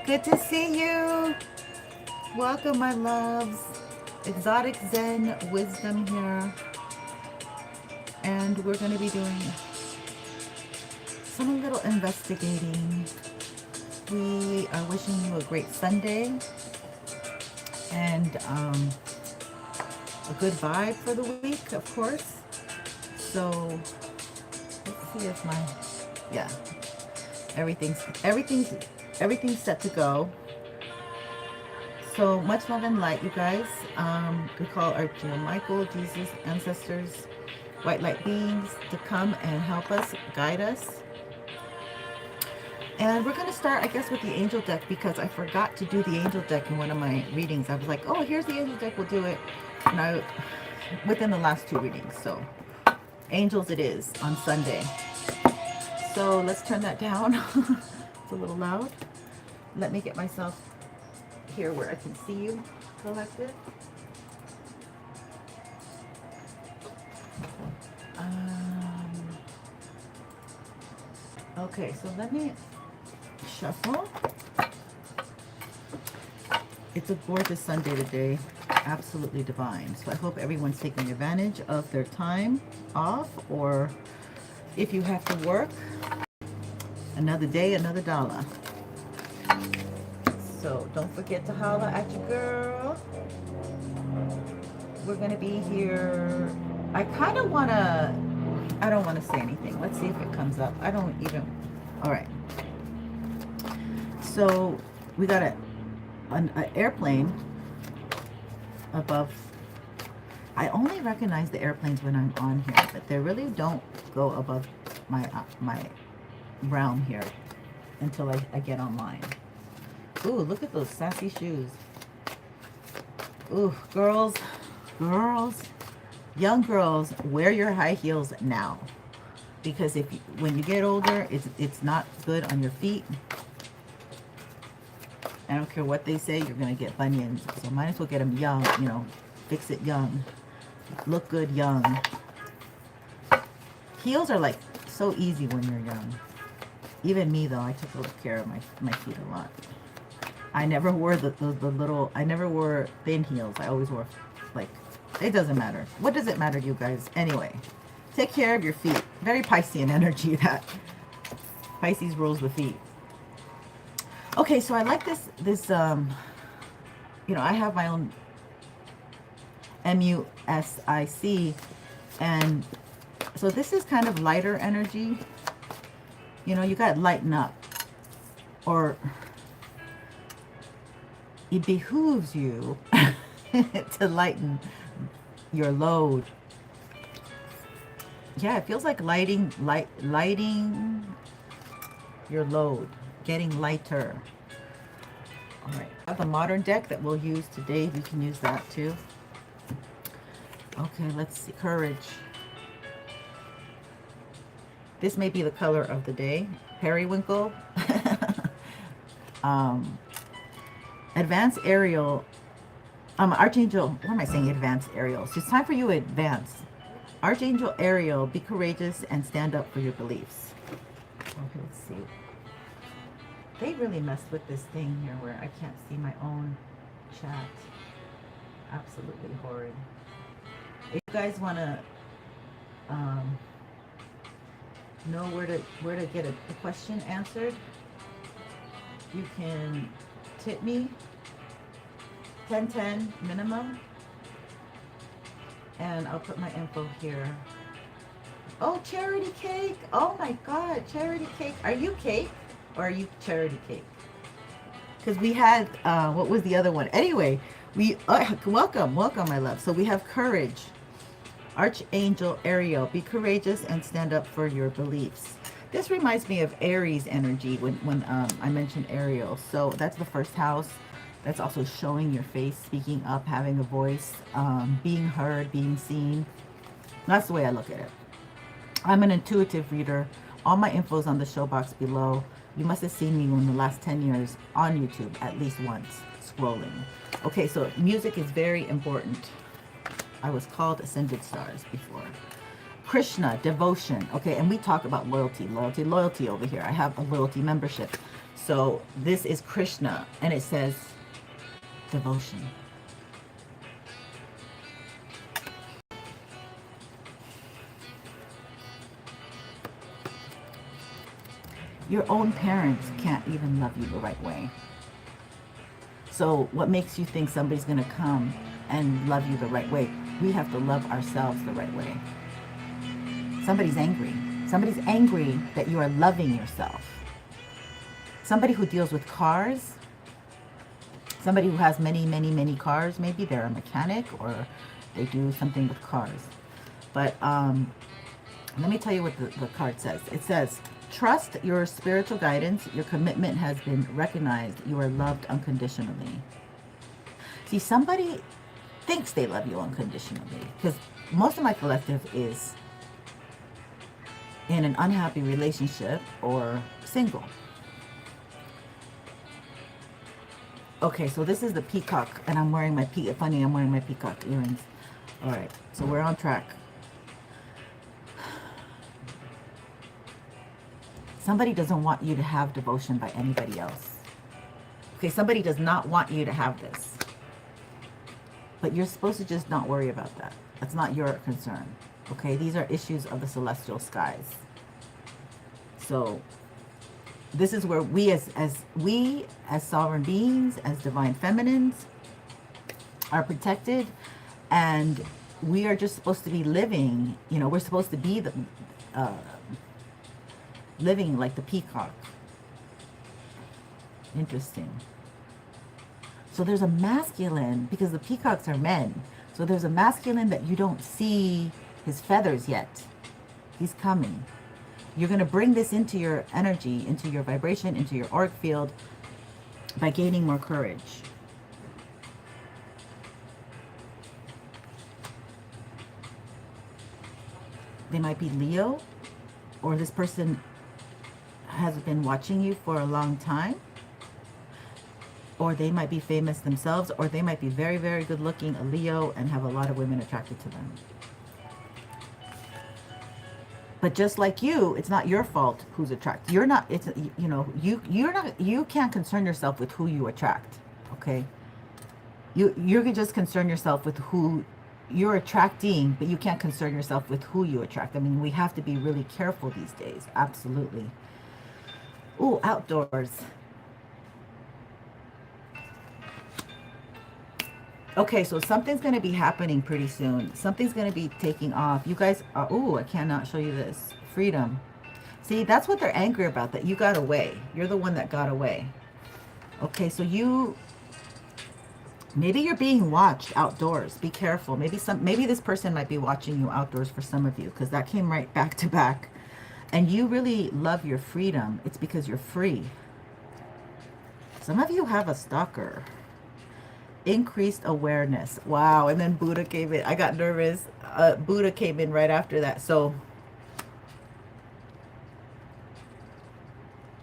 Good to see you. Welcome, my loves. Exotic Zen Wisdom here. And we're going to be doing some little investigating. We are wishing you a great Sunday and a good vibe for the week, of course. So let's see if my, yeah, everything's set to go. So much love and light, you guys. We call Archangel Michael, Jesus, ancestors, white light beings to come and help us, guide us. And we're going to start, I guess, with the angel deck because I forgot to do the angel deck in one of my readings. I was like, oh, here's the angel deck, we'll do it. And within the last two readings. So angels it is on Sunday. So let's turn that down. It's a little loud. Let me get myself here where I can see you collected. Okay, so let me shuffle. It's a gorgeous Sunday today. Absolutely divine. So I hope everyone's taking advantage of their time off, or if you have to work, another day, another dollar. So don't forget to holler at your girl. We're going to be here. I don't want to say anything. Let's see if it comes up. All right. So we got an airplane above. I only recognize the airplanes when I'm on here, but they really don't go above my realm here until I get online. Ooh, look at those sassy shoes. Ooh, girls, young girls, wear your high heels now, because when you get older, it's not good on your feet. I don't care what they say, you're gonna get bunions. So might as well get them young, fix it young, look good young. Heels are like so easy when you're young. Even me though, I took a little care of my feet a lot. I never wore the little, I never wore thin heels. I always wore, like, it doesn't matter. What does it matter to you guys? Anyway, take care of your feet. Very Piscean energy, that. Pisces rules the feet. Okay, so I like this, I have my own MUSIC, and so this is kind of lighter energy. You got to lighten up, or it behooves you to lighten your load. Yeah, it feels like lighting your load, getting lighter. All right, I have a modern deck that we'll use today. We can use that too. Okay, let's see. Courage. This may be the color of the day. Periwinkle. Advanced Ariel. Archangel. What am I saying? Advanced Ariel. So it's time for you to advance. Archangel Ariel, be courageous and stand up for your beliefs. Okay, let's see. They really messed with this thing here where I can't see my own chat. Absolutely horrid. If you guys want to know where to get a question answered, you can tip me 1010 minimum, and I'll put my info here. Oh, charity cake. Oh my god, charity cake. Are you cake or are you charity cake? Because we had what was the other one? Anyway, we welcome my love. So we have courage. Archangel Ariel, be courageous and stand up for your beliefs. This reminds me of Aries energy when I mentioned Ariel. So that's the first house. That's also showing your face, speaking up, having a voice, being heard, being seen. That's the way I look at it. I'm an intuitive reader. All my info is on the show box below. You must have seen me in the last 10 years on YouTube at least once, scrolling. Okay, so music is very important. I was called Ascended Stars before. Krishna, devotion. Okay, and we talk about loyalty, loyalty, loyalty over here. I have a loyalty membership. So this is Krishna, and it says devotion. Your own parents can't even love you the right way. So what makes you think somebody's going to come and love you the right way? We have to love ourselves the right way. Somebody's angry. Somebody's angry that you are loving yourself. Somebody who deals with cars, somebody who has many, many, many cars, maybe they're a mechanic or they do something with cars. But let me tell you what the card says. It says, trust your spiritual guidance. Your commitment has been recognized. You are loved unconditionally. See, somebody thinks they love you unconditionally, because most of my collective is in an unhappy relationship or single. Okay, so this is the peacock, and I'm wearing my I'm wearing my peacock earrings. All right, so we're on track. Somebody doesn't want you to have devotion by anybody else. Okay, somebody does not want you to have this. But you're supposed to just not worry about that. That's not your concern. Okay, these are issues of the celestial skies. So this is where we as sovereign beings, as divine feminines, are protected, and we are just supposed to be living, you know, we're supposed to be the living like the peacock. Interesting. So there's a masculine, because the peacocks are men. So there's a masculine that you don't see his feathers yet. He's coming. You're going to bring this into your energy, into your vibration, into your auric field by gaining more courage. They might be Leo, or this person has been watching you for a long time, or they might be famous themselves, or they might be very, very good looking, a Leo, and have a lot of women attracted to them. But just like you, it's not your fault who's attracted. You're not, it's, you know, you can't concern yourself with who you attract, okay? You can just concern yourself with who you're attracting, but you can't concern yourself with who you attract. I mean, we have to be really careful these days, absolutely. Ooh, outdoors. Okay, so something's going to be happening pretty soon. Something's going to be taking off. You guys are, ooh, I cannot show you this. Freedom. See, that's what they're angry about, that you got away. You're the one that got away. Okay, so maybe you're being watched outdoors. Be careful. Maybe this person might be watching you outdoors for some of you, because that came right back to back. And you really love your freedom. It's because you're free. Some of you have a stalker. Increased awareness. Wow. And then Buddha came in. I got nervous. Buddha came in right after that. So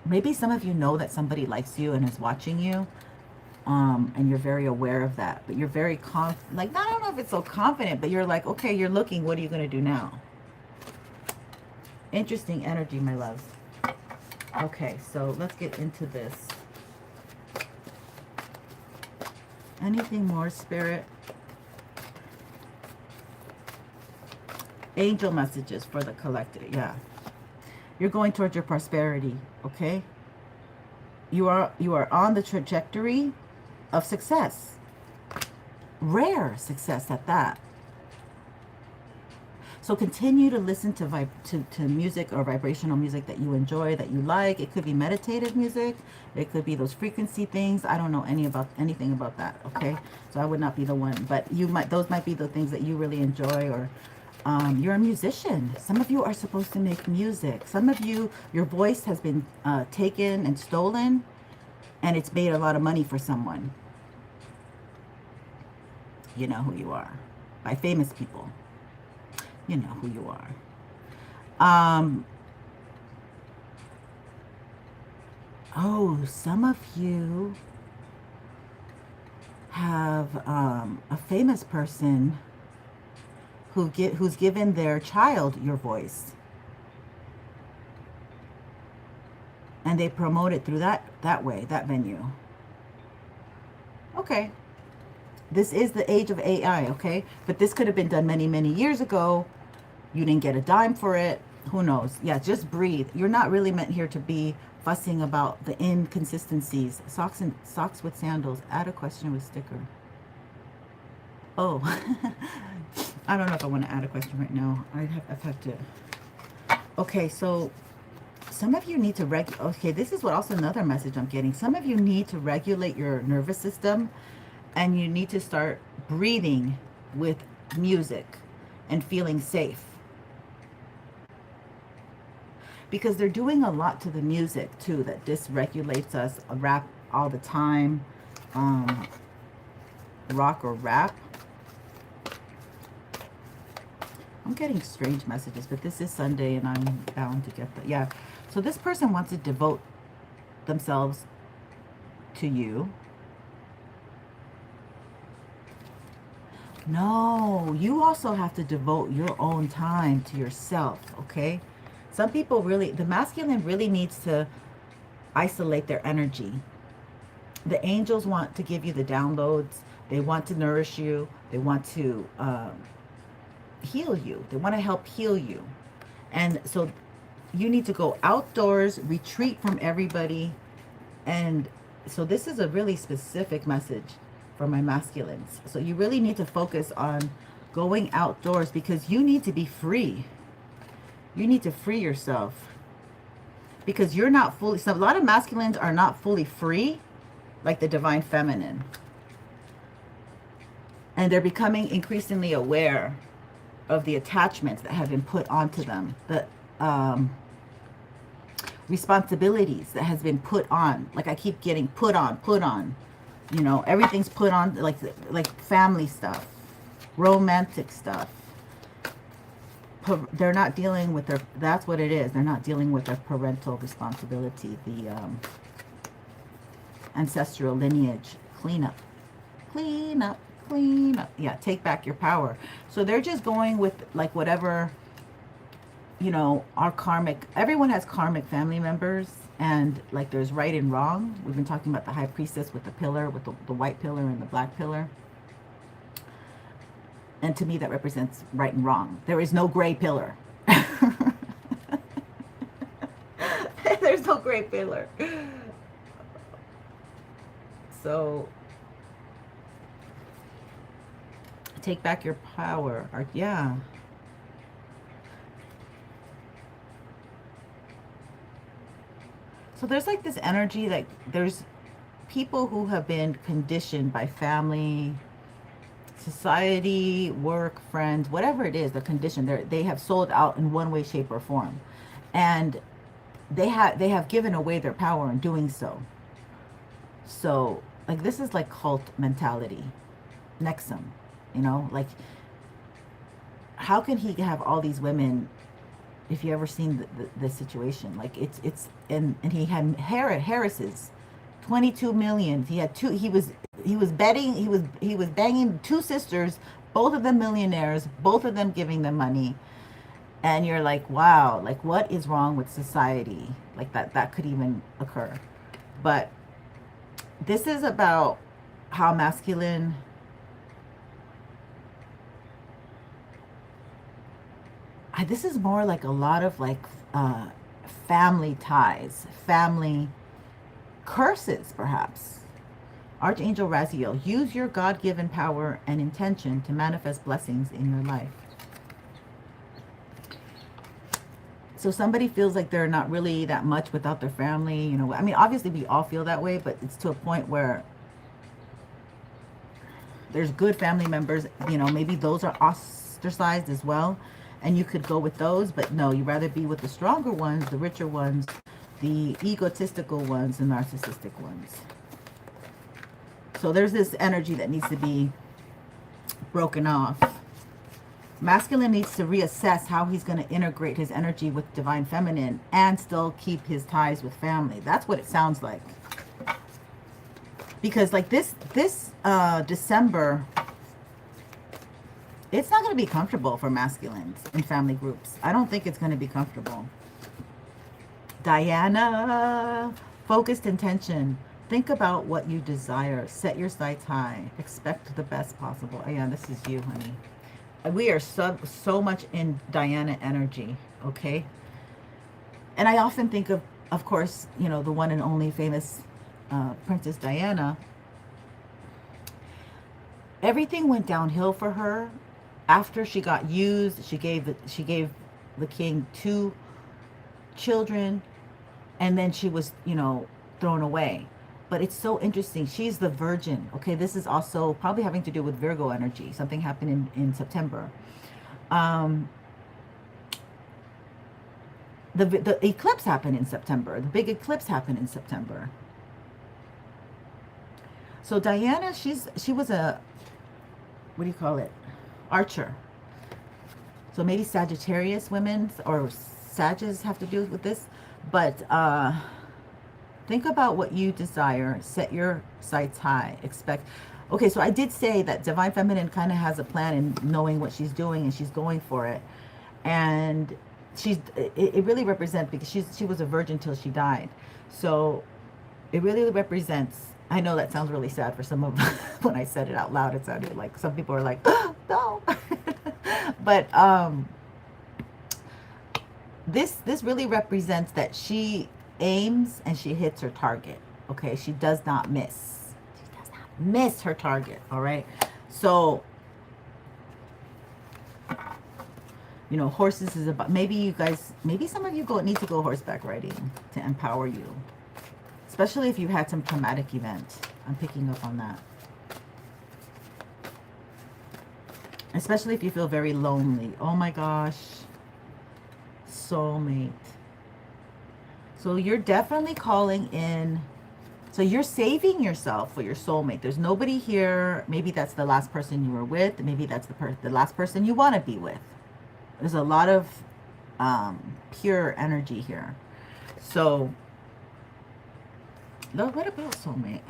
maybe some of you know that somebody likes you and is watching you. And you're very aware of that. But you're very like, I don't know if it's so confident, but you're like, okay, you're looking. What are you going to do now? Interesting energy, my loves. Okay, so let's get into this. Anything more, Spirit? Angel messages for the collective. Yeah. You're going towards your prosperity, okay? You are on the trajectory of success. Rare success at that. So continue to listen to music or vibrational music that you enjoy, that you like. It could be meditative music. It could be those frequency things. I don't know anything about that, okay? So I would not be the one. But those might be the things that you really enjoy, or you're a musician. Some of you are supposed to make music. Some of you, your voice has been taken and stolen, and it's made a lot of money for someone. You know who you are. By famous people. You know who you are. Oh, some of you have a famous person who's given their child your voice, and they promote it through that way, that venue. Okay, this is the age of AI, okay? But this could have been done many, many years ago. You didn't get a dime for it. Who knows? Yeah, just breathe. You're not really meant here to be fussing about the inconsistencies. Socks with sandals. Add a question with sticker. Oh, I don't know if I want to add a question right now. I've had to. Okay, so some of you need to okay, this is what also another message I'm getting. Some of you need to regulate your nervous system, and you need to start breathing with music and feeling safe. Because they're doing a lot to the music too that dysregulates us. Rap all the time, rock or rap. I'm getting strange messages, but this is Sunday and I'm bound to get that. Yeah, so this person wants to devote themselves to you. No, you also have to devote your own time to yourself, okay? Some people really, the masculine really needs to isolate their energy. The angels want to give you the downloads. They want to nourish you. They want to heal you. They want to help heal you. And so you need to go outdoors, retreat from everybody. And so this is a really specific message for my masculines. So you really need to focus on going outdoors because you need to be free. You need to free yourself because you're not fully, so a lot of masculines are not fully free, like the divine feminine. And they're becoming increasingly aware of the attachments that have been put onto them, the responsibilities that has been put on. Like I keep getting put on, you know, everything's put on, like family stuff, romantic stuff. They're not dealing with their, that's what it is. They're not dealing with their parental responsibility, the ancestral lineage. Clean up, clean up, clean up. Yeah, take back your power. So they're just going with like whatever, you know, our karmic, everyone has karmic family members, and like there's right and wrong. We've been talking about the high priestess with the pillar, with the white pillar and the black pillar. And to me, that represents right and wrong. There is no gray pillar. There's no gray pillar. So, take back your power. Yeah. So there's like this energy, like there's people who have been conditioned by family, society, work, friends, whatever it is, the condition, they have sold out in one way, shape, or form, and they have given away their power in doing so. So like this is like cult mentality, Nexum, you know, like how can he have all these women? If you ever seen the situation, like it's and he had Harris's 22 million. He had two. He was betting. He was banging two sisters, both of them millionaires, both of them giving them money, and you're like, wow, like what is wrong with society? Like that could even occur. But this is about how masculine. This is more like a lot of like family ties, family curses, perhaps. Archangel Raziel, use your God-given power and intention to manifest blessings in your life. So somebody feels like they're not really that much without their family. You know, I mean, obviously we all feel that way, but it's to a point where there's good family members, you know, maybe those are ostracized as well. And you could go with those, but no, you'd rather be with the stronger ones, the richer ones, the egotistical ones, the narcissistic ones. So there's this energy that needs to be broken off. Masculine needs to reassess how he's going to integrate his energy with divine feminine and still keep his ties with family. That's what it sounds like. Because like this December It's not going to be comfortable for masculines in family groups. I don't think it's going to be comfortable. Diana, focused intention. Think about what you desire. Set your sights high. Expect the best possible. Oh, yeah, this is you, honey. We are so much in Diana energy, okay? And I often think of course, you know, the one and only famous Princess Diana. Everything went downhill for her after she got used. She gave the king 2 children, and then she was, you know, thrown away. But it's so interesting. She's the virgin. Okay, this is also probably having to do with Virgo energy. Something happened in September. The eclipse happened in September. The big eclipse happened in September. So Diana, she was a, what do you call it? Archer. So maybe Sagittarius women or Sages have to do with this. But think about what you desire. Set your sights high. Expect. Okay, so I did say that Divine Feminine kind of has a plan in knowing what she's doing, and she's going for it. And it really represents, because she was a virgin till she died. So it really represents. I know that sounds really sad for some of when I said it out loud. It sounded like some people are like, oh, no. But this really represents that she aims and she hits her target. Okay, she does not miss. She does not miss her target. All right. So, you know, horses is about, maybe you guys, maybe some of you need to go horseback riding to empower you, especially if you've had some traumatic event. I'm picking up on that. Especially if you feel very lonely. Oh my gosh. Soulmate. So you're definitely calling in. So you're saving yourself for your soulmate. There's nobody here. Maybe that's the last person you were with. Maybe that's the last person you want to be with. There's a lot of pure energy here. So, what about soulmate?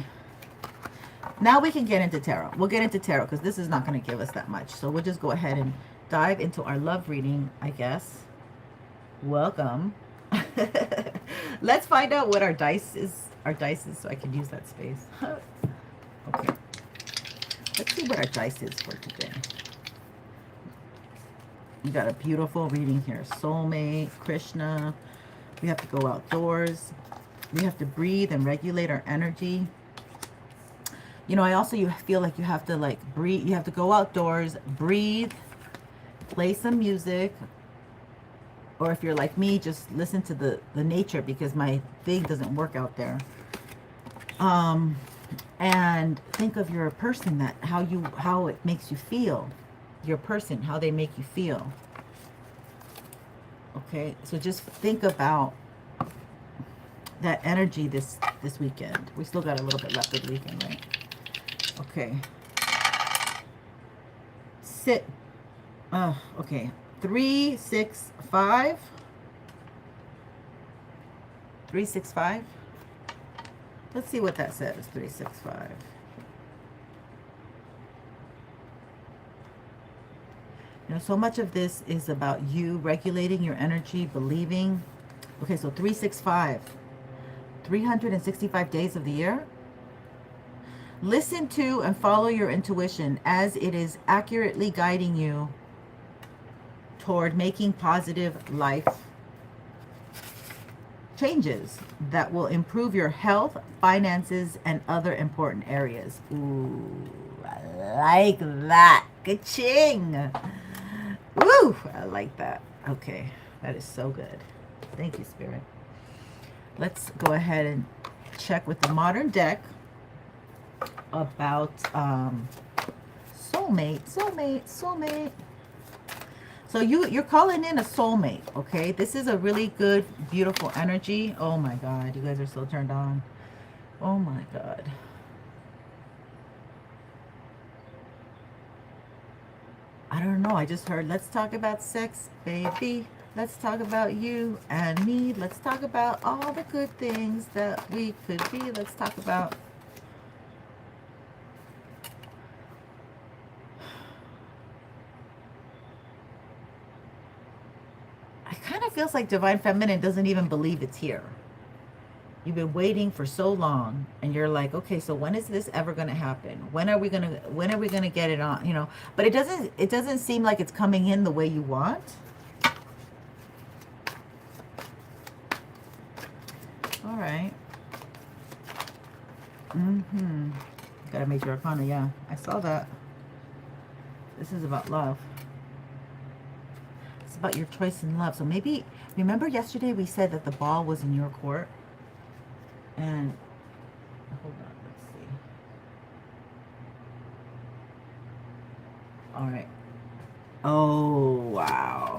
Now we can get into tarot. We'll get into tarot because this is not going to give us that much. So we'll just go ahead and dive into our love reading, I guess. Welcome. Let's find out what our dice is. So I can use that space. Okay. Let's see what our dice is for today. We got a beautiful reading here. Soulmate, Krishna. We have to go outdoors. We have to breathe and regulate our energy. You know, you feel like you have to like breathe. You have to go outdoors, breathe, play some music. Or if you're like me, just listen to the nature, because my thing doesn't work out there. And think of your person, that how it makes you feel. Your person, how they make you feel. Okay, so just think about that energy this weekend. We still got a little bit left of the weekend, right? Okay. Sit. Okay. 3, 6, 5. 3, 6, 5. Let's see what that says. 3, 6, 5. You know, so much of this is about you regulating your energy, believing. Okay, so 3, 6, 5. 365 days of the year. Listen to and follow your intuition as it is accurately guiding you toward making positive life changes that will improve your health, finances, and other important areas. Ooh, I like that. Ka-ching! Woo! I like that. Okay, that is so good. Thank you, Spirit. Let's go ahead and check with the modern deck about soulmate. So you're calling in a soulmate, okay? This is a really good, beautiful energy. Oh my God, you guys are so turned on. Oh my God. I don't know, I just heard, let's talk about sex, baby. Let's talk about you and me. Let's talk about all the good things that we could be. Let's talk about kind of feels like Divine Feminine doesn't even believe it's here. You've been waiting for so long, and you're like, okay, so when is this ever going to happen? When are we going to get it on, you know? But it doesn't seem like it's coming in the way you want. All right. Got a major arcana, yeah. I saw that. This is about love. It's about your choice in love. So maybe, remember yesterday we said that the ball was in your court? And hold on, let's see. All right. Oh, wow.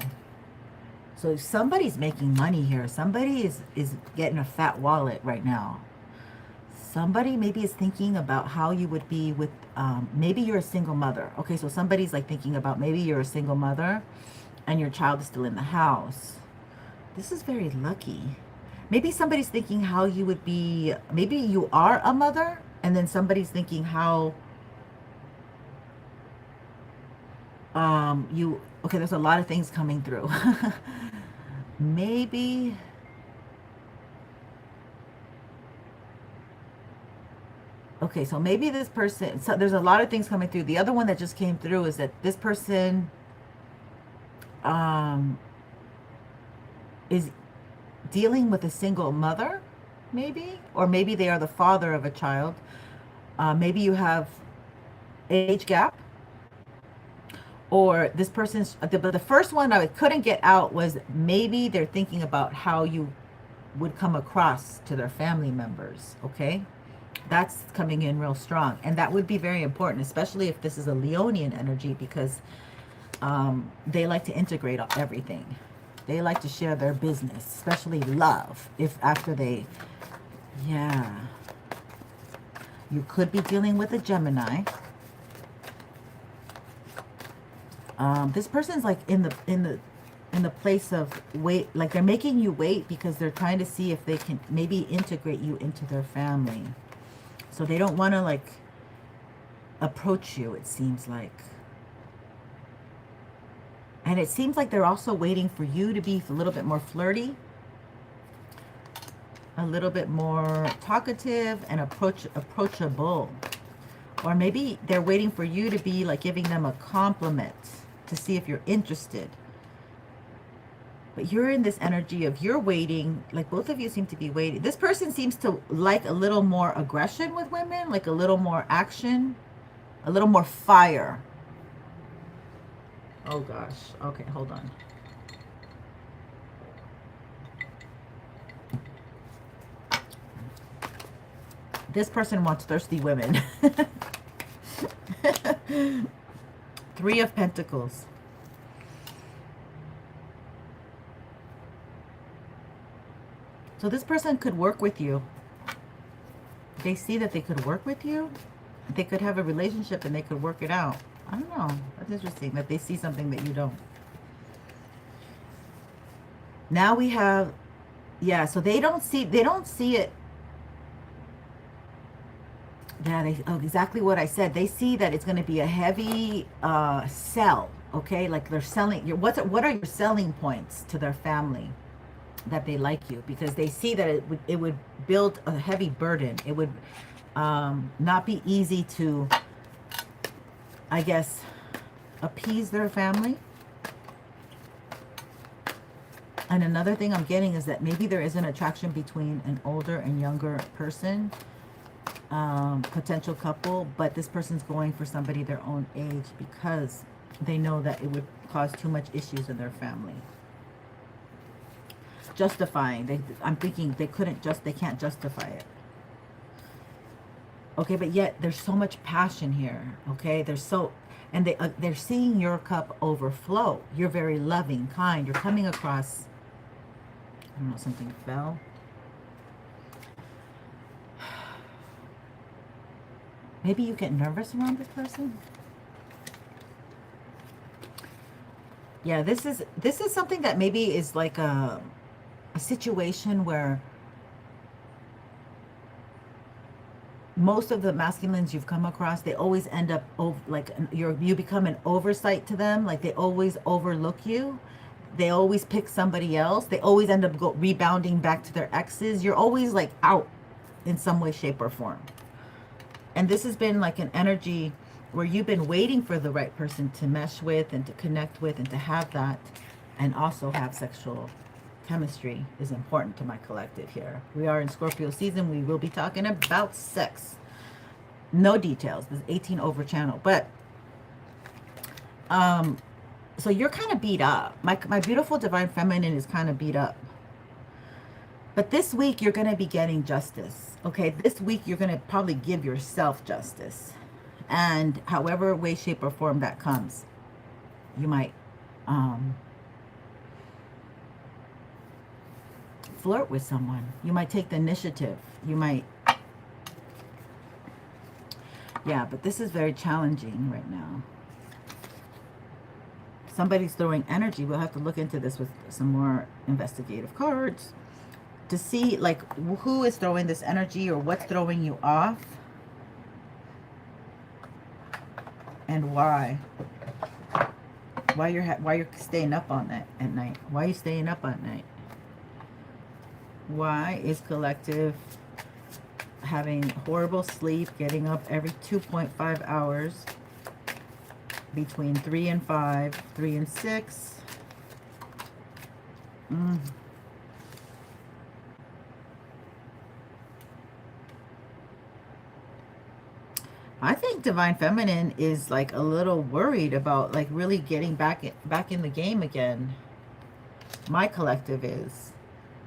So somebody's making money here. Somebody is getting a fat wallet right now. Somebody maybe is thinking about how you would be with, maybe you're a single mother. Okay, so somebody's like thinking about maybe you're a single mother and your child is still in the house. This is very lucky. Maybe somebody's thinking how you would be, maybe you are a mother, and then somebody's thinking how okay, there's a lot of things coming through. Maybe, okay, so maybe this person, so there's a lot of things coming through. The other one that just came through is that this person is dealing with a single mother, maybe, or maybe they are the father of a child. Maybe you have age gap, or this person's, but the first one I couldn't get out was maybe they're thinking about how you would come across to their family members. Okay, that's coming in real strong, and that would be very important, especially if this is a Leonian energy, because they like to integrate everything. They like to share their business, especially love. If after they, yeah, you could be dealing with a Gemini. This person's like in the place of wait, like they're making you wait because they're trying to see if they can maybe integrate you into their family. So they don't want to like approach you, it seems like. And it seems like they're also waiting for you to be a little bit more flirty, a little bit more talkative and approachable. Or maybe they're waiting for you to be like giving them a compliment to see if you're interested. But you're in this energy of you're waiting, like both of you seem to be waiting. This person seems to like a little more aggression with women, like a little more action, a little more fire. Oh gosh. Okay, hold on. This person wants thirsty women. Three of Pentacles. So this person could work with you. They see that they could work with you. They could have a relationship and they could work it out. I don't know. That's interesting that they see something that you don't. Now we have, yeah, so they don't see it. Yeah, exactly what I said. They see that it's going to be a heavy sell, okay? Like they're selling, what are your selling points to their family that they like you? Because they see that it would build a heavy burden. It would not be easy to, I guess, appease their family. And another thing I'm getting is that maybe there is an attraction between an older and younger person, potential couple, but this person's going for somebody their own age because they know that it would cause too much issues in their family. Justifying, I'm thinking they can't justify it. Okay, but yet there's so much passion here. Okay, and they're seeing your cup overflow. You're very loving, kind. You're coming across, I don't know, something fell. Maybe you get nervous around this person. Yeah, this is something that maybe is like a situation where most of the masculines you've come across, they always end up like you become an oversight to them, like they always overlook you. They always pick somebody else. They always end up rebounding back to their exes. You're always like out in some way, shape, or form. And this has been like an energy where you've been waiting for the right person to mesh with and to connect with and to have that, and also have sexual chemistry is important to my collective here. We are in Scorpio season. We will be talking about sex. No details. This is 18 over channel. But so you're kind of beat up. My beautiful divine feminine is kind of beat up. But this week you're going to be getting justice. Okay, this week you're going to probably give yourself justice. And however way, shape, or form that comes, you might flirt with someone. You might take the initiative. You might, yeah, but this is very challenging right now. Somebody's throwing energy. We'll have to look into this with some more investigative cards to see like who is throwing this energy or what's throwing you off and why. Why you're staying up on that at night? Why are you staying up at night? Why is collective having horrible sleep, getting up every 2.5 hours, between 3 and 5, 3 and 6? I think Divine Feminine is like a little worried about like really getting back in the game again. My collective is,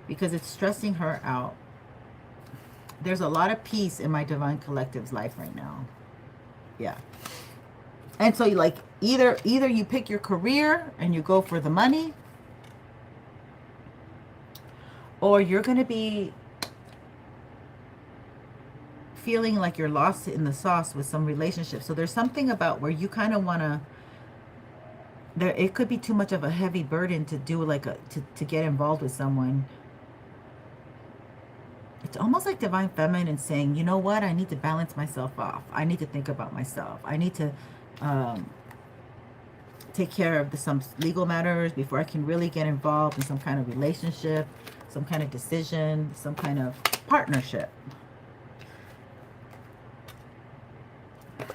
because it's stressing her out. There's a lot of peace in my Divine Collective's life right now. Yeah. And so you like either you pick your career and you go for the money, or you're going to be feeling like you're lost in the sauce with some relationship. So there's something about where you kind of want to, it could be too much of a heavy burden to do like to get involved with someone. It's almost like Divine Feminine saying, you know what, I need to balance myself off. I need to think about myself. I need to take care of some legal matters before I can really get involved in some kind of relationship, some kind of decision, some kind of partnership.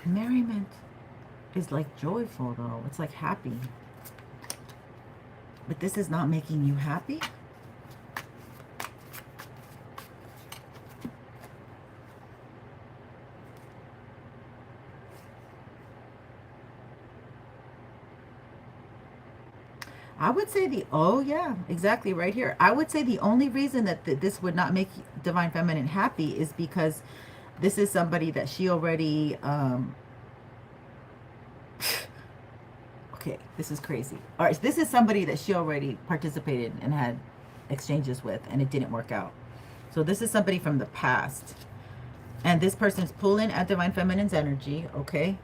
Merriment is like joyful though. It's like happy. But this is not making you happy. I would say oh yeah, exactly right here. I would say the only reason that this would not make Divine Feminine happy is because this is somebody that she already, okay, this is crazy. All right, this is somebody that she already participated and had exchanges with, and it didn't work out. So this is somebody from the past. And this person's pulling at Divine Feminine's energy, okay?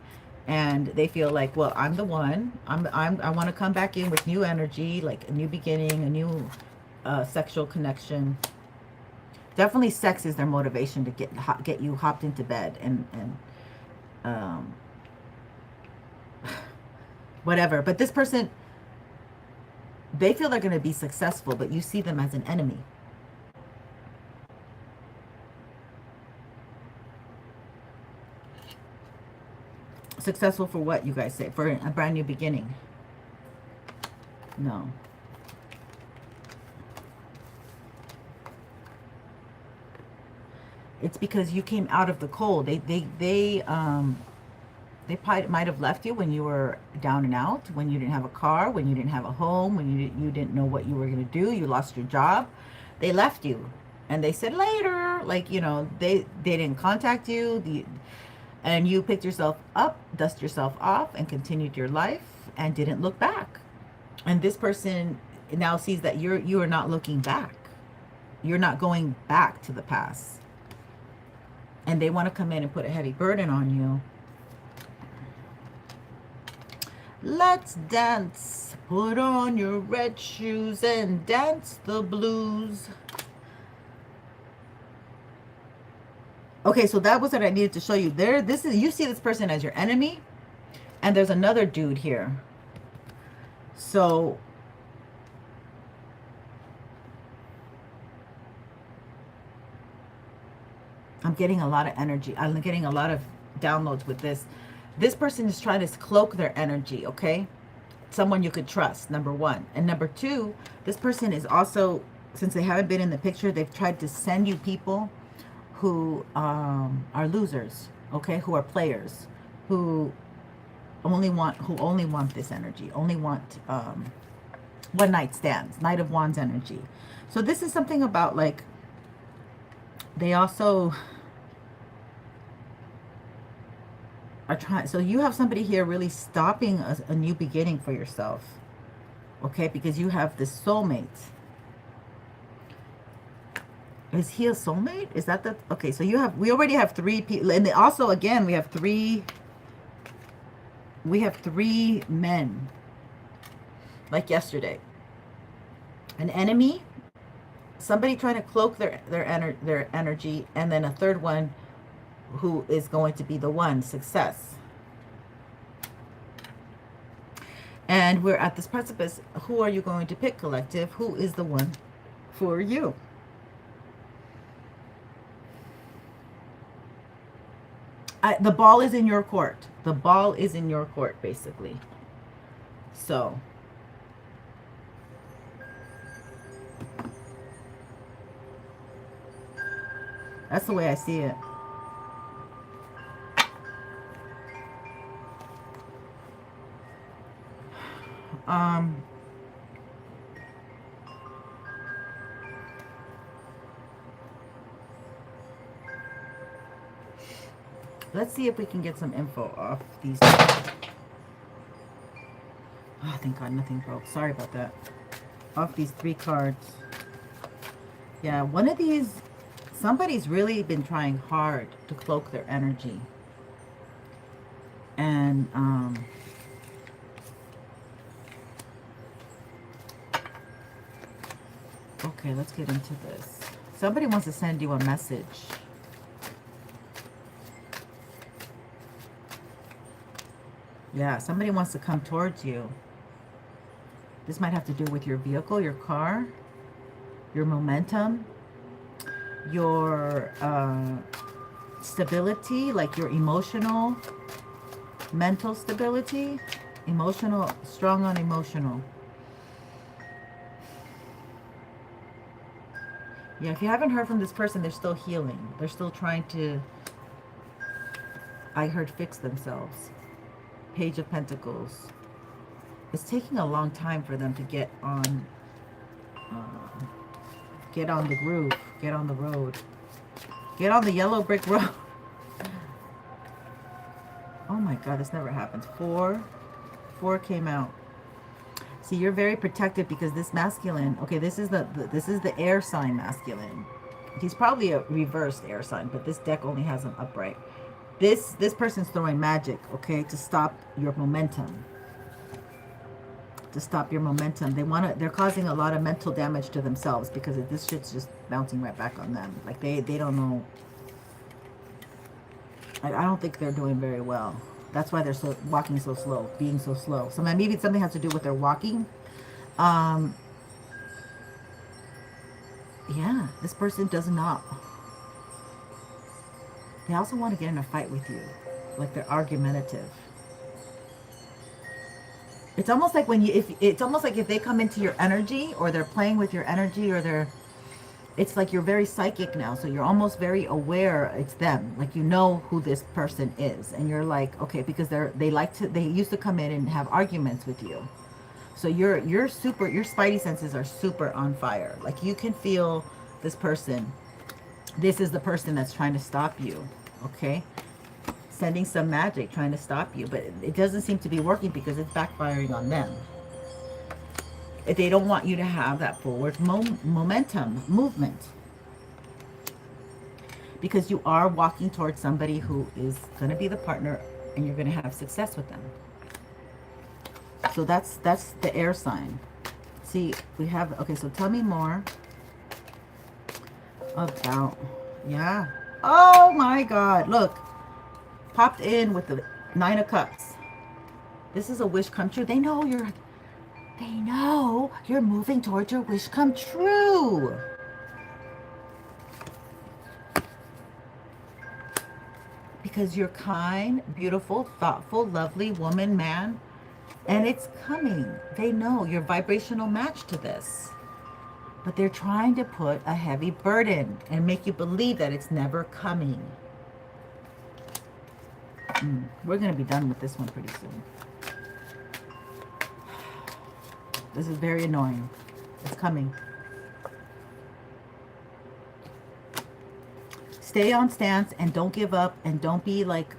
And they feel like, well, I'm the one. I want to come back in with new energy, like a new beginning, a new sexual connection. Definitely sex is their motivation to get you hopped into bed and whatever. But this person, they feel they're going to be successful, but you see them as an enemy. Successful for what, you guys say? For a brand new beginning? No. It's because you came out of the cold. They probably might have left you when you were down and out, when you didn't have a car, when you didn't have a home, when you didn't know what you were going to do, you lost your job. They left you, and they said later, like, you know, they didn't contact you, and you picked yourself up, dust yourself off, and continued your life, and didn't look back. And this person now sees that you are not looking back. You're not going back to the past. And they want to come in and put a heavy burden on you. Let's dance. Put on your red shoes and dance the blues. Okay, so that was what I needed to show you. You see this person as your enemy, and there's another dude here. So I'm getting a lot of energy. I'm getting a lot of downloads with this. This person is trying to cloak their energy, okay? Someone you could trust, number one. And number two, this person is also, since they haven't been in the picture, they've tried to send you people who are losers, okay? Who are players, who only want this energy, only want one night stands, Knight of Wands energy. So this is something about, like, they also are trying. So you have somebody here really stopping a new beginning for yourself, okay? Because you have this soulmate. Is he a soulmate? Is that the, okay? So we already have 3 people, and also again we have three men, like yesterday. An enemy, somebody trying to cloak their energy, and then a third one who is going to be the one, success. And we're at this precipice. Who are you going to pick, collective? Who is the one for you? The ball is in your court. The ball is in your court, basically. So that's the way I see it. Let's see if we can get some info off these. Oh, thank God nothing broke. Sorry about that. Off these 3 cards. Yeah, one of these, somebody's really been trying hard to cloak their energy. And, okay, let's get into this. Somebody wants to send you a message. Yeah, somebody wants to come towards you. This might have to do with your vehicle, your car, your momentum, your stability, like your emotional, mental stability, emotional, strong on emotional. Yeah, if you haven't heard from this person, they're still healing. They're still trying to, I heard, fix themselves. Page of Pentacles. It's taking a long time for them to get on the groove, get on the road, get on the yellow brick road. Oh my God, this never happens. 4 came out. See, you're very protected because this masculine, okay, this is the air sign masculine. He's probably a reversed air sign, but this deck only has him upright. This person's throwing magic, okay, to stop your momentum. To stop your momentum. They're causing a lot of mental damage to themselves because this shit's just bouncing right back on them. Like they don't know. I don't think they're doing very well. That's why they're walking so slow, being so slow. So maybe something has to do with their walking. Yeah, this person does not. They also want to get in a fight with you. Like they're argumentative. It's almost like if they come into your energy, or they're playing with your energy, or it's like you're very psychic now. So you're almost very aware it's them. Like you know who this person is. And you're like, okay, because they used to come in and have arguments with you. So your spidey senses are super on fire. Like you can feel this person. This is the person that's trying to stop you. Okay, sending some magic, trying to stop you, but it doesn't seem to be working because it's backfiring on them. They don't want you to have that forward momentum, movement, because you are walking towards somebody who is going to be the partner, and you're going to have success with them. So that's the air sign. See, we have, okay, so tell me more about, yeah. Oh my God, look. Popped in with the 9 of Cups. This is a wish come true. They know you're moving towards your wish come true. because you're kind, beautiful, thoughtful, lovely woman, man. And it's coming. They know you're vibrational match to this. But they're trying to put a heavy burden and make you believe that it's never coming. We're going to be done with this one pretty soon. This is very annoying. It's coming. Stay on stance and don't give up, and don't be like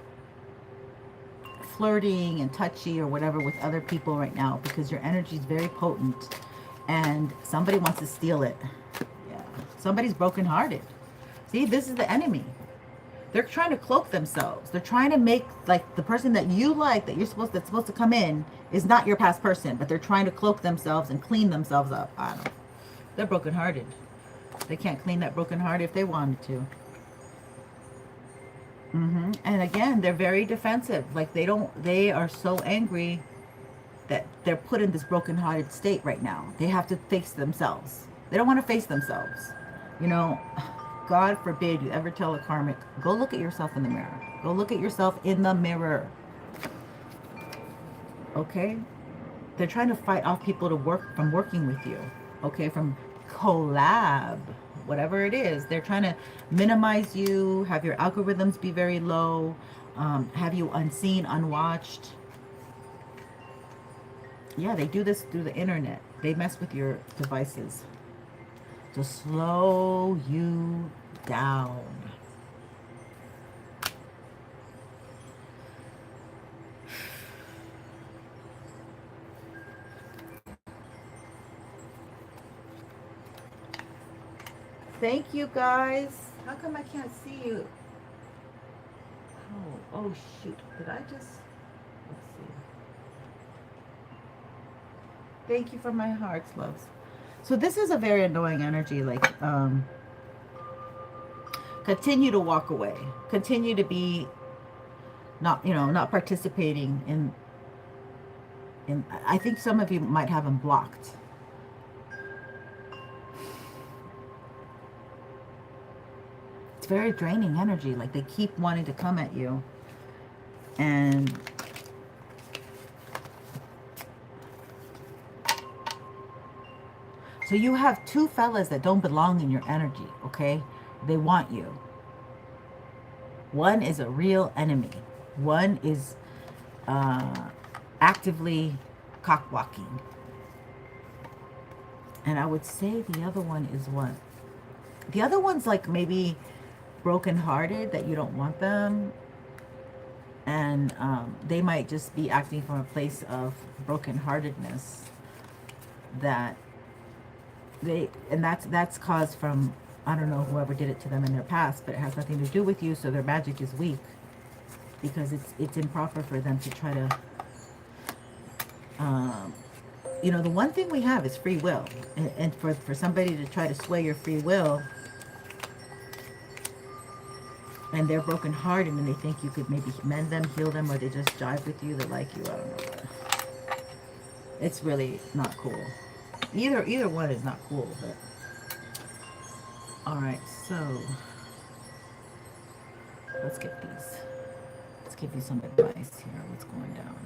flirting and touchy or whatever with other people right now, because your energy is very potent and somebody wants to steal it. Yeah. Somebody's brokenhearted. See, this is the enemy. They're trying to cloak themselves. They're trying to make like the person that you like, that's supposed to come in, is not your past person, but they're trying to cloak themselves and clean themselves up. I don't know. They're brokenhearted. They can't clean that broken heart if they wanted to. And again, they're very defensive. Like they are so angry that they're put in this broken-hearted state right now. They have to face themselves. They don't want to face themselves. You know, God forbid you ever tell a karmic, go look at yourself in the mirror. Go look at yourself in the mirror. Okay? They're trying to fight off people from working with you. Okay? From collab. Whatever it is. They're trying to minimize you, have your algorithms be very low, have you unseen, unwatched. Yeah, they do this through the internet. They mess with your devices to slow you down. Thank you, guys. How come I can't see you? Oh shoot. Did I just... Let's see. Thank you for my hearts, loves. So this is a very annoying energy. Like, continue to walk away. Continue to be not participating in... I think some of you might have them blocked. It's very draining energy. Like they keep wanting to come at you. And so you have two fellas that don't belong in your energy, okay? They want you. One is a real enemy. One is actively cock-blocking. And I would say the other one is what? The other one's like maybe broken-hearted, that you don't want them. And they might just be acting from a place of broken-heartedness, that that's caused from, I don't know, whoever did it to them in their past, but it has nothing to do with you. So their magic is weak because it's improper for them to try to the one thing we have is free will, and for somebody to try to sway your free will, and they're brokenhearted and they think you could maybe mend them, heal them, or they just jive with you, they like you, I don't know. It's really not cool. Either one is not cool, but... Alright, so... Let's get these. Let's give you some advice here, what's going down.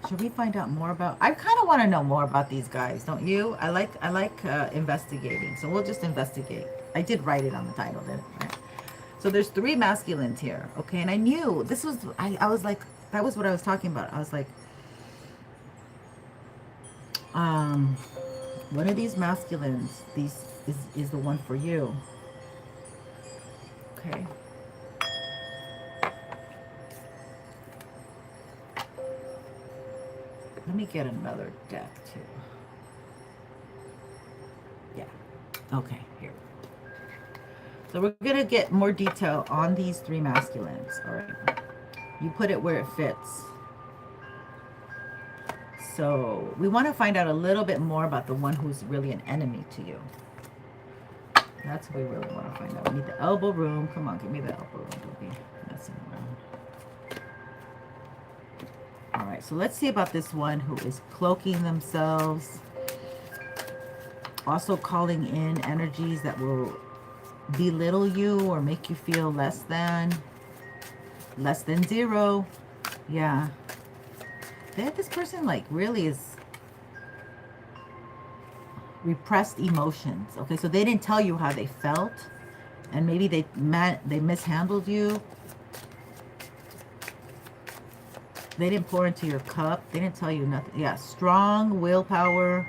Should we find out more about... I kind of want to know more about these guys, don't you? I like investigating, so we'll just investigate. I did write it on the title, didn't I? So there's 3 masculines here, okay? And I knew this was... I was like... That was what I was talking about. I was like... one of these masculines, is the one for you. Okay. Let me get another deck too. Yeah. Okay, here. So we're gonna get more detail on these 3 masculines. All right. You put it where it fits. So we want to find out a little bit more about the one who's really an enemy to you. That's what we really want to find out. We need the elbow room. Come on, give me the elbow room. Don't be messing around. All right, so let's see about this one who is cloaking themselves. Also calling in energies that will belittle you or make you feel less than. Less than 0. Yeah. This person like really is repressed emotions. Okay, so they didn't tell you how they felt, and maybe they mishandled you. They didn't pour into your cup. They didn't tell you nothing. Yeah, strong willpower.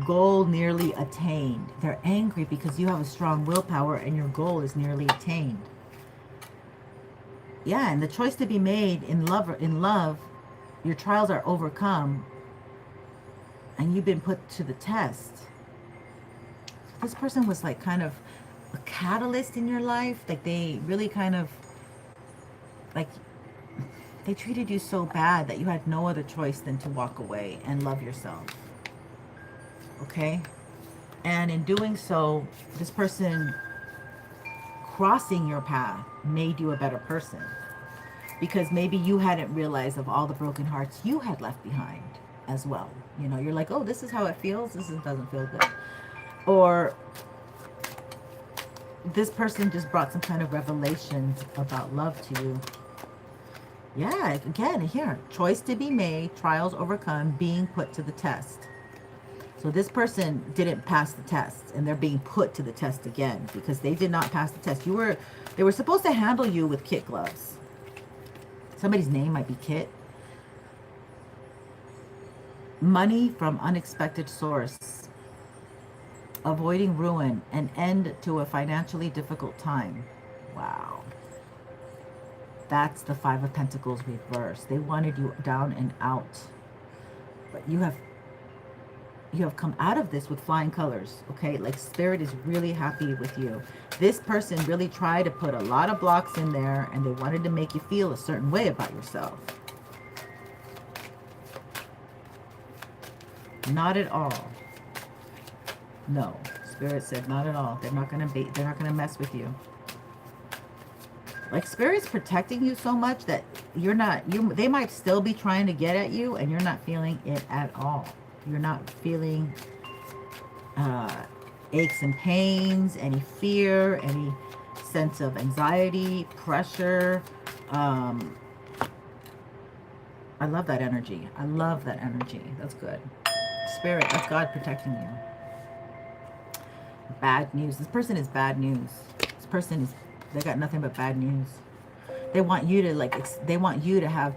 Goal nearly attained. They're angry because you have a strong willpower and your goal is nearly attained. Yeah, and the choice to be made in love, your trials are overcome and you've been put to the test. This person was like kind of a catalyst in your life. Like they really kind of, like, they treated you so bad that you had no other choice than to walk away and love yourself. Okay? And in doing so, this person crossing your path made you a better person. Because maybe you hadn't realized of all the broken hearts you had left behind as well. You know, you're like, oh, this is how it feels. Doesn't feel good. Or this person just brought some kind of revelation about love to you. Yeah, again, here, choice to be made, trials overcome, being put to the test. So this person didn't pass the test, and they're being put to the test again because they did not pass the test. They were supposed to handle you with kid gloves. Somebody's name might be Kit. Money from unexpected source. Avoiding ruin. An end to a financially difficult time. Wow. That's the 5 of Pentacles reversed. They wanted you down and out. But you have come out of this with flying colors, okay? Like Spirit is really happy with you. This person really tried to put a lot of blocks in there and they wanted to make you feel a certain way about yourself. Not at all. No, Spirit said not at all. They're not gonna mess with you. Like Spirit's protecting you so much that they might still be trying to get at you and you're not feeling it at all. You're not feeling aches and pains, any fear, any sense of anxiety, pressure. I love that energy. I love that energy. That's good. Spirit, that's God protecting you. Bad news. This person is bad news. This person is, they got nothing but bad news. They want you to have,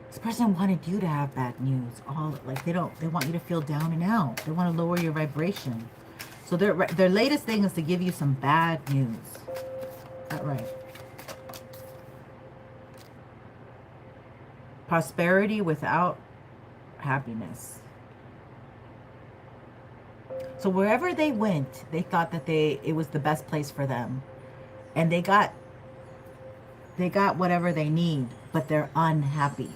this person wanted you to have bad news. They want you to feel down and out. They want to lower your vibration. So their latest thing is to give you some bad news. Is that right? Prosperity without happiness. So wherever they went, they thought that it was the best place for them. And they got whatever they need, but they're unhappy.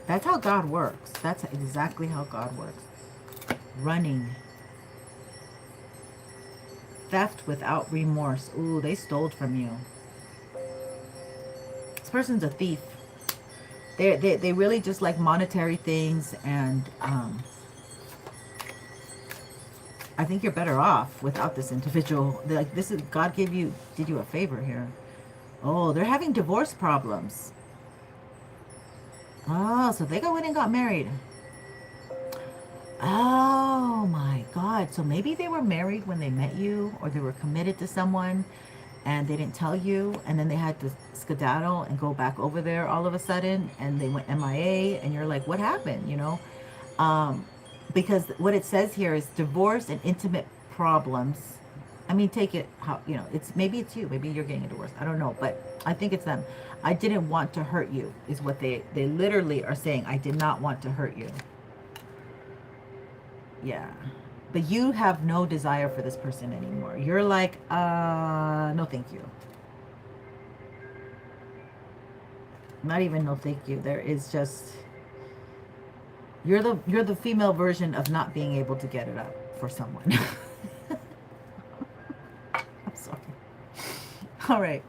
That's how God works. That's exactly how God works. Running. Theft without remorse. Ooh, they stole from you. This person's a thief. They really just like monetary things, and I think you're better off without this individual. Like, this is, God did you a favor here. Oh, they're having divorce problems. Oh, so they went and got married. Oh my God. So maybe they were married when they met you, or they were committed to someone and they didn't tell you, and then they had to skedaddle and go back over there all of a sudden, and they went MIA, and you're like, what happened, you know? Because what it says here is divorce and intimate problems. I mean, take it how, you know, maybe it's you. Maybe you're getting a divorce. I don't know, but I think it's them. I didn't want to hurt you is what they literally are saying. I did not want to hurt you. Yeah. But you have no desire for this person anymore. You're like, no thank you. Not even no thank you. There is just, you're the female version of not being able to get it up for someone. I'm sorry. All right.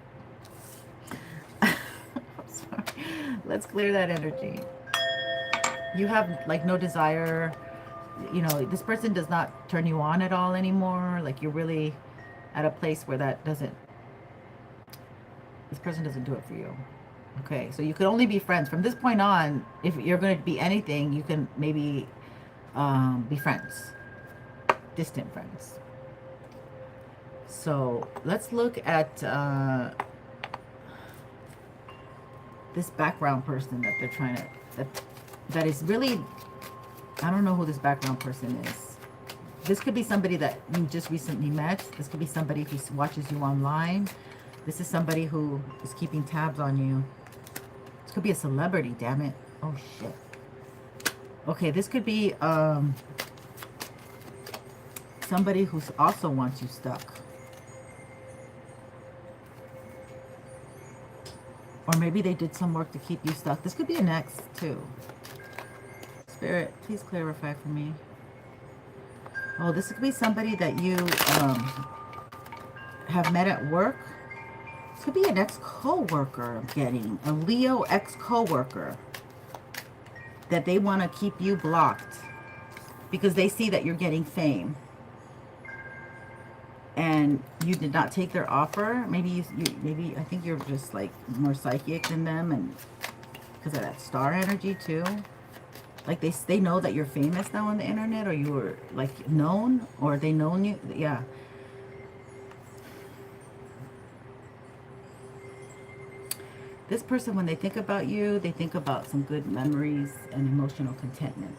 I'm sorry. Let's clear that energy. You have like no desire. You know, this person does not turn you on at all anymore. Like, you're really at a place where that doesn't, This person doesn't do it for you. Okay, so you can only be friends. From this point on, if you're going to be anything, you can maybe be friends. Distant friends. So let's look at this background person that they're trying to... That is really... I don't know who this background person is. This could be somebody that you just recently met. This could be somebody who watches you online. This is somebody who is keeping tabs on you. This could be a celebrity, damn it. Oh, shit. Okay, this could be somebody who also wants you stuck. Or maybe they did some work to keep you stuck. This could be an ex, too. Spirit, please clarify for me. Oh, this could be somebody that you have met at work. This could be an ex-co-worker, I'm getting. A Leo ex-co-worker. That they want to keep you blocked. Because they see that you're getting fame. And you did not take their offer. Maybe maybe I think you're just like more psychic than them, and because of that star energy too. Like they know that you're famous now on the internet, or you were like known, or they known you. Yeah. This person, when they think about you, they think about some good memories and emotional contentment.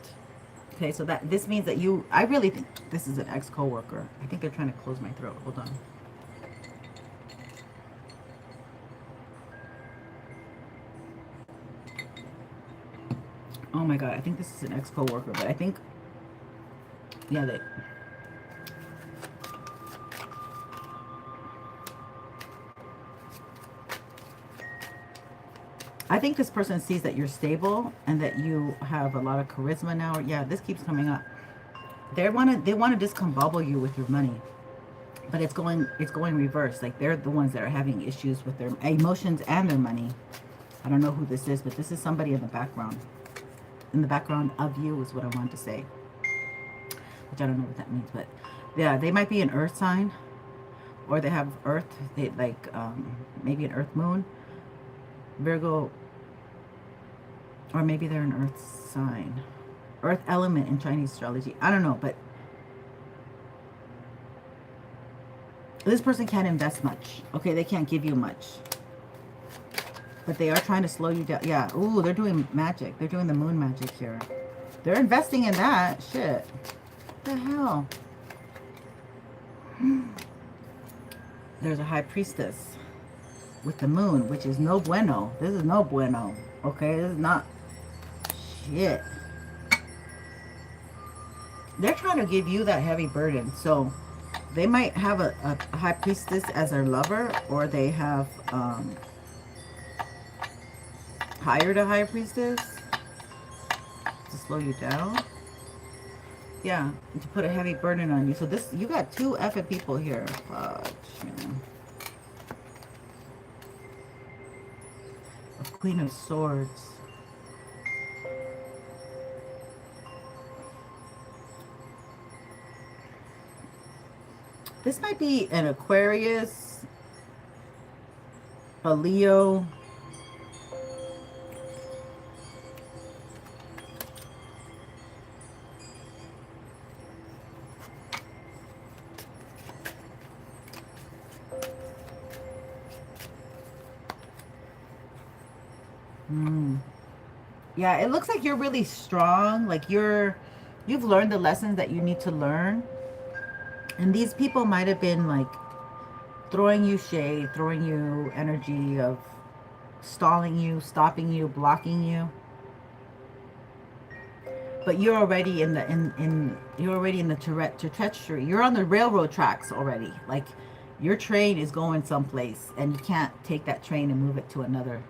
Okay, so that this means that you, I really think this is an ex-co-worker. I think they're trying to close my throat. Hold on. Oh my God, I think this is an ex-co-worker, but I think, yeah, that... I think this person sees that you're stable and that you have a lot of charisma now. Yeah, this keeps coming up. They want to discombobble you with your money, but it's going reverse. Like they're the ones that are having issues with their emotions and their money. I don't know who this is, but this is somebody in the background. In the background of you is what I wanted to say, which I don't know what that means, but yeah, they might be an earth sign, or they have earth. They like maybe an earth moon, Virgo. Or maybe they're an earth sign. Earth element in Chinese astrology. I don't know, but this person can't invest much. Okay, they can't give you much. But they are trying to slow you down. Yeah, ooh, they're doing magic. They're doing the moon magic here. They're investing in that. Shit. What the hell? There's a high priestess with the moon, which is no bueno. This is no bueno. Okay, this is not... Shit. They're trying to give you that heavy burden. So they might have a high priestess as their lover, or they have hired a high priestess to slow you down. Yeah, to put a heavy burden on you. So this, you got two effing people here. Fudge, man. A Queen of Swords. This might be an Aquarius, a Leo, yeah, it looks like you're really strong. Like you've learned the lessons that you need to learn. And these people might have been like throwing you shade, throwing you energy of stalling you, stopping you, blocking you. But you're already in the you're already in the trajectory. You're on the railroad tracks already. Like your train is going someplace, and you can't take that train and move it to another.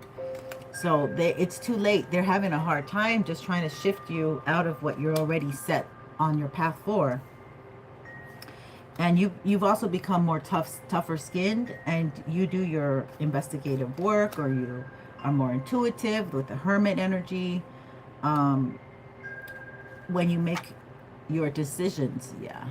So it's too late. They're having a hard time just trying to shift you out of what you're already set on your path for. And you've also become more tougher skinned, and you do your investigative work, or you are more intuitive with the hermit energy. When you make your decisions, yeah.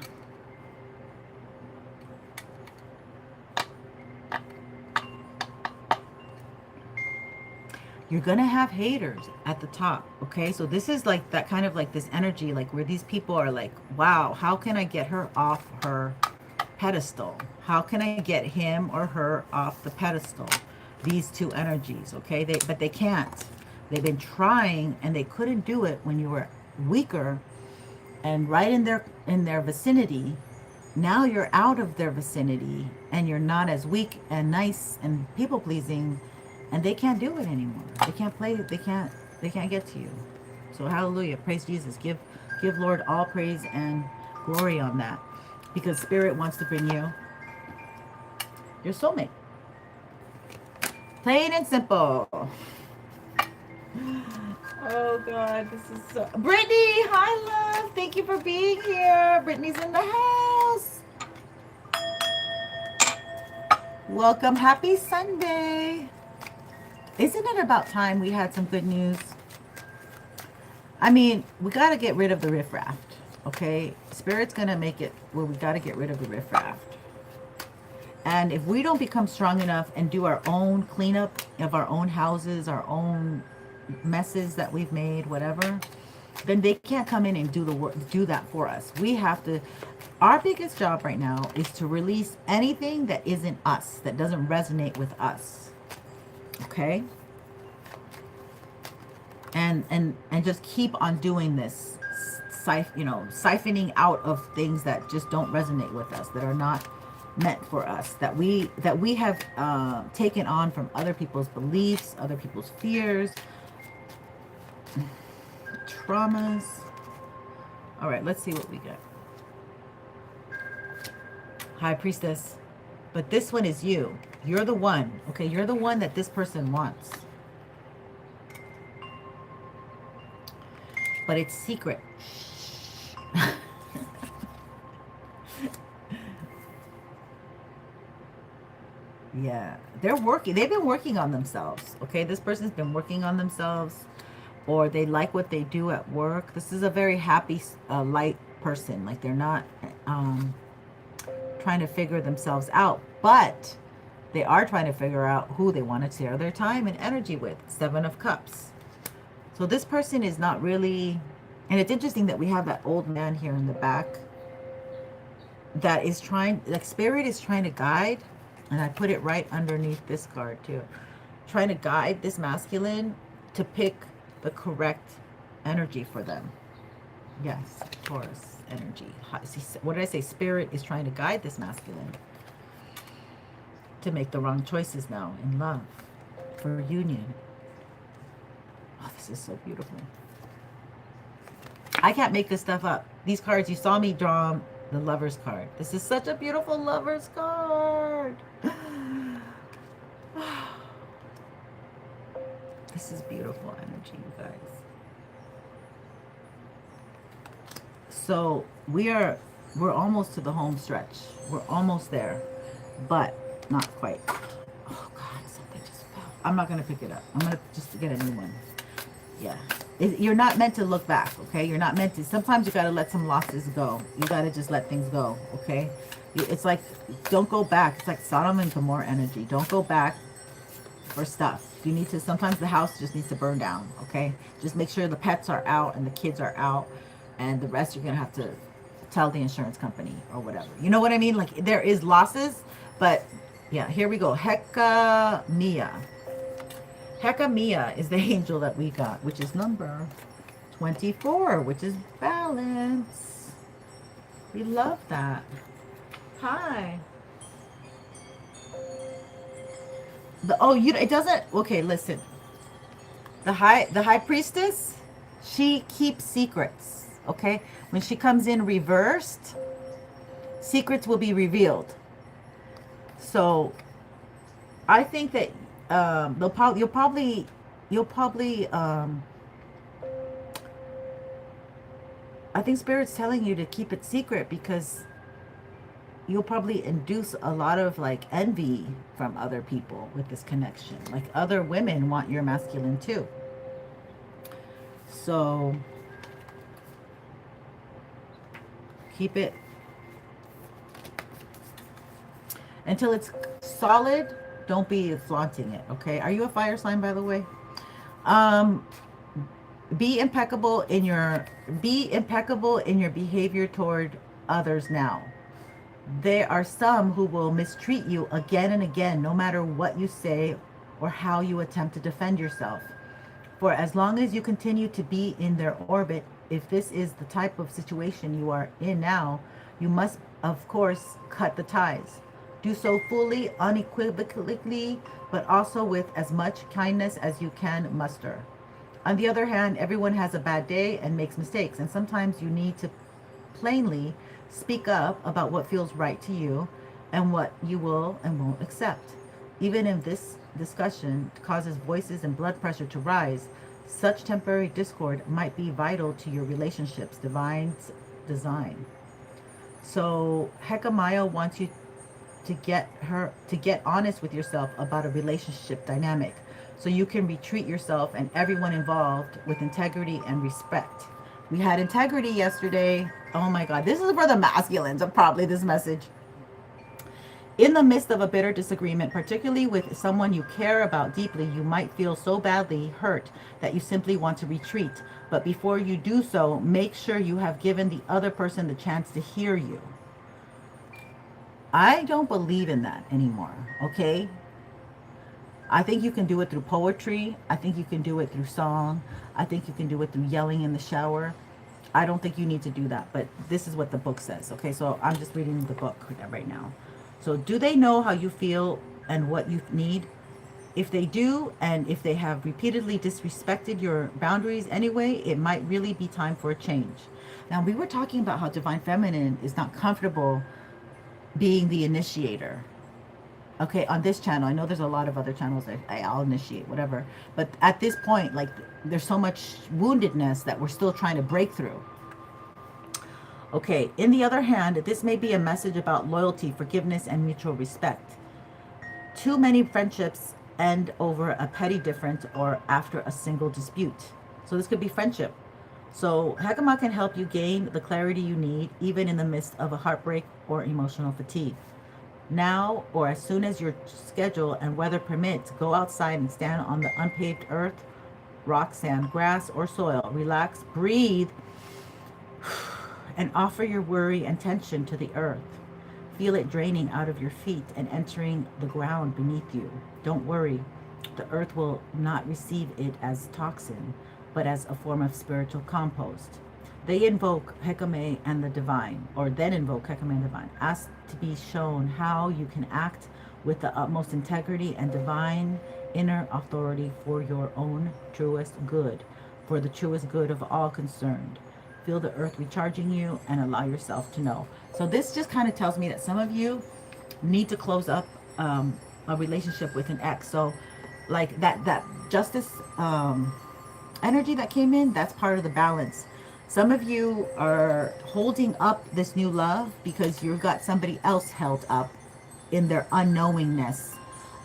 You're going to have haters at the top, okay? So this is like that kind of like this energy, like where these people are like, wow, how can I get her off her pedestal? How can I get him or her off the pedestal? These two energies, okay? But they can't. They've been trying and they couldn't do it when you were weaker and right in their vicinity. Now you're out of their vicinity and you're not as weak and nice and people pleasing, and they can't do it anymore. They can't play. They can't get to you. So hallelujah, praise Jesus. Give Lord all praise and glory on that, because Spirit wants to bring you your soulmate. Plain and simple. Oh God, this is so... Brittany, hi love. Thank you for being here. Brittany's in the house. Welcome. Happy Sunday. Isn't it about time we had some good news? I mean, we got to get rid of the riffraff, okay? Spirit's going to make it where we got to get rid of the riffraff. And if we don't become strong enough and do our own cleanup of our own houses, our own messes that we've made, whatever, then they can't come in and do the work, do that for us. We have to... Our biggest job right now is to release anything that isn't us, that doesn't resonate with us. Okay? And just keep on doing this, siphoning out of things that just don't resonate with us, that are not meant for us, that we have taken on from other people's beliefs, other people's fears, traumas. All right, let's see what we get. High Priestess. But this one is you. You're the one. Okay, you're the one that this person wants. But it's secret. Yeah, they're working. They've been working on themselves. Okay, this person's been working on themselves, or they like what they do at work. This is a very happy, light person. Like they're not trying to figure themselves out, but they are trying to figure out who they want to share their time and energy with. 7 of Cups. So this person is not really, and it's interesting that we have that old man here in the back that is trying, like Spirit is trying to guide, and I put it right underneath this card too, trying to guide this masculine to pick the correct energy for them. Yes, Taurus energy. What did I say? Spirit is trying to guide this masculine to make the wrong choices now in love, for union. Oh, this is so beautiful. I can't make this stuff up. These cards, you saw me draw the Lover's card. This is such a beautiful Lover's card. This is beautiful energy, you guys. So we're almost to the home stretch. We're almost there, but not quite. Oh God, something just fell. I'm not gonna pick it up. I'm gonna just get a new one. Yeah, you're not meant to look back, okay? You're not meant to. Sometimes you gotta let some losses go. You gotta just let things go, okay? It's like, don't go back. It's like Sodom and Gomorrah energy. Don't go back for stuff. You need to, sometimes the house just needs to burn down, okay? Just make sure the pets are out and the kids are out, and the rest you're gonna have to tell the insurance company or whatever. You know what I mean? Like there is losses, but yeah, here we go. Hekamia. Hekamia is the angel that we got, which is number 24, which is balance. We love that. Hi. It doesn't, okay, listen. The high priestess, she keeps secrets. Okay, when she comes in reversed, secrets will be revealed. So I think that you'll probably I think Spirit's telling you to keep it secret, because you'll probably induce a lot of like envy from other people with this connection. Like other women want your masculine too. So keep it until it's solid. Don't be flaunting it, okay? Are you a fire sign, by the way? Um, be impeccable in your behavior toward others now. There are some who will mistreat you again and again, no matter what you say or how you attempt to defend yourself. For as long as you continue to be in their orbit, if this is the type of situation you are in now, you must, of course, cut the ties. Do so fully, unequivocally, but also with as much kindness as you can muster. On the other hand, everyone has a bad day and makes mistakes, and sometimes you need to plainly speak up about what feels right to you and what you will and won't accept. Even if this discussion causes voices and blood pressure to rise, such temporary discord might be vital to your relationship's divine's design. So Hecamaya wants you to get honest with yourself about a relationship dynamic so you can retreat yourself and everyone involved with integrity and respect. We had integrity yesterday. Oh my God, this is for the masculines, probably this message. In the midst of a bitter disagreement, particularly with someone you care about deeply, you might feel so badly hurt that you simply want to retreat. But before you do so, make sure you have given the other person the chance to hear you. I don't believe in that anymore, okay? I think you can do it through poetry. I think you can do it through song. I think you can do it through yelling in the shower. I don't think you need to do that, but this is what the book says, okay? So I'm just reading the book right now. So do they know how you feel and what you need? If they do, and if they have repeatedly disrespected your boundaries anyway, it might really be time for a change. Now, we were talking about how Divine Feminine is not comfortable being the initiator. Okay, on this channel, I know there's a lot of other channels that I'll initiate, whatever. But at this point, like, there's so much woundedness that we're still trying to break through. Okay, in the other hand, this may be a message about loyalty, forgiveness, and mutual respect. Too many friendships end over a petty difference or after a single dispute. So this could be friendship. So Hekima can help you gain the clarity you need, even in the midst of a heartbreak or emotional fatigue. Now, or as soon as your schedule and weather permits, go outside and stand on the unpaved earth, rock, sand, grass, or soil. Relax, breathe, and offer your worry and tension to the earth. Feel it draining out of your feet and entering the ground beneath you. Don't worry, the earth will not receive it as toxin, but as a form of spiritual compost. They invoke Hekame and the divine, or then invoke Hekame and the divine. Ask to be shown how you can act with the utmost integrity and divine inner authority for your own truest good, for the truest good of all concerned. Feel the earth recharging you and allow yourself to know. So this just kind of tells me that some of you need to close up a relationship with an ex. So like that justice energy that came in, that's part of the balance. Some of you are holding up this new love because you've got somebody else held up in their unknowingness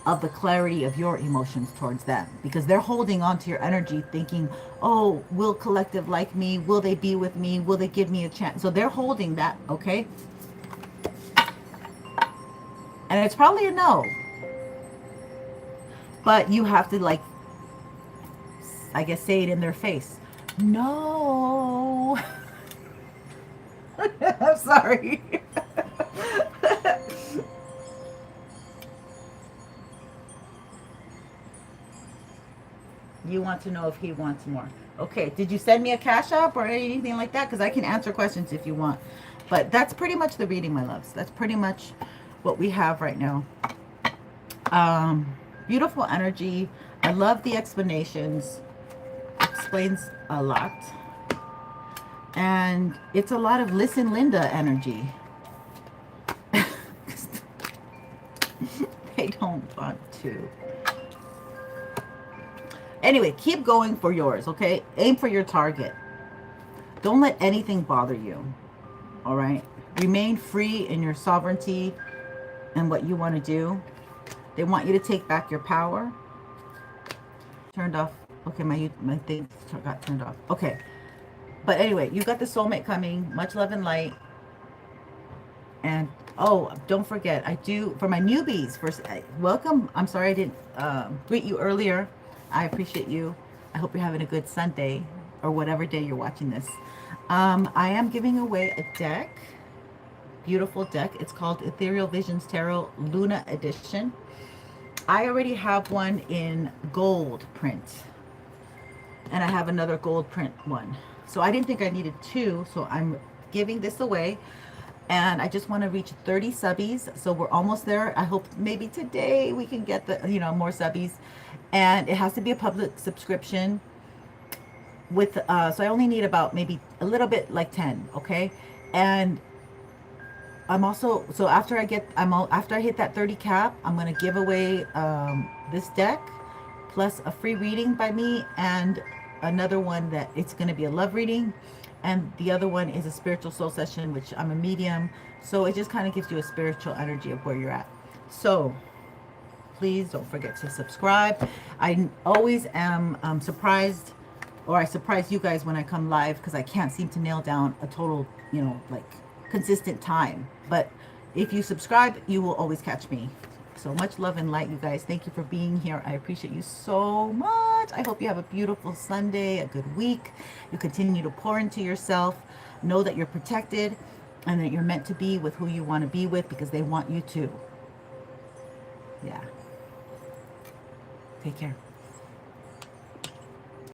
of the clarity of your emotions towards them, because they're holding on to your energy thinking, oh, will collective like me? Will they be with me? Will they give me a chance? So they're holding that, okay? And it's probably a no. But you have to, like, I guess, say it in their face. No. I'm sorry. You want to know if he wants more. Okay, did you send me a cash app or anything like that? Because I can answer questions if you want. But that's pretty much the reading, my loves. That's pretty much what we have right now. Beautiful energy. I love the explanations. Explains a lot. And it's a lot of listen Linda energy. They don't want to. Anyway, keep going for yours, okay? Aim for your target. Don't let anything bother you, all right? Remain free in your sovereignty and what you want to do. They want you to take back your power. Turned off. Okay, my thing got turned off. Okay. But anyway, you got the soulmate coming. Much love and light. And, oh, don't forget, I do, for my newbies, first, welcome. I'm sorry I didn't greet you earlier. I appreciate you. I hope you're having a good Sunday or whatever day you're watching this. I am giving away a deck, beautiful deck. It's called Ethereal Visions Tarot Luna Edition. I already have one in gold print, and I have another gold print one. So I didn't think I needed two, so I'm giving this away. And I just want to reach 30 subbies, so we're almost there. I hope maybe today we can get the, you know, more subbies. And it has to be a public subscription with, so I only need about maybe a little bit, like 10, okay? And I'm also, so after I get, after I hit that 30 cap, I'm going to give away this deck, plus a free reading by me, and another one that it's going to be a love reading. And the other one is a spiritual soul session, which I'm a medium. So it just kind of gives you a spiritual energy of where you're at. So please don't forget to subscribe. I always am surprised, or I surprise you guys when I come live, because I can't seem to nail down a total, you know, like consistent time. But if you subscribe, you will always catch me. So much love and light, you guys. Thank you for being here. I appreciate you so much. I hope you have a beautiful Sunday, a good week. You continue to pour into yourself. Know that you're protected and that you're meant to be with who you want to be with, because they want you to. Yeah. Take care.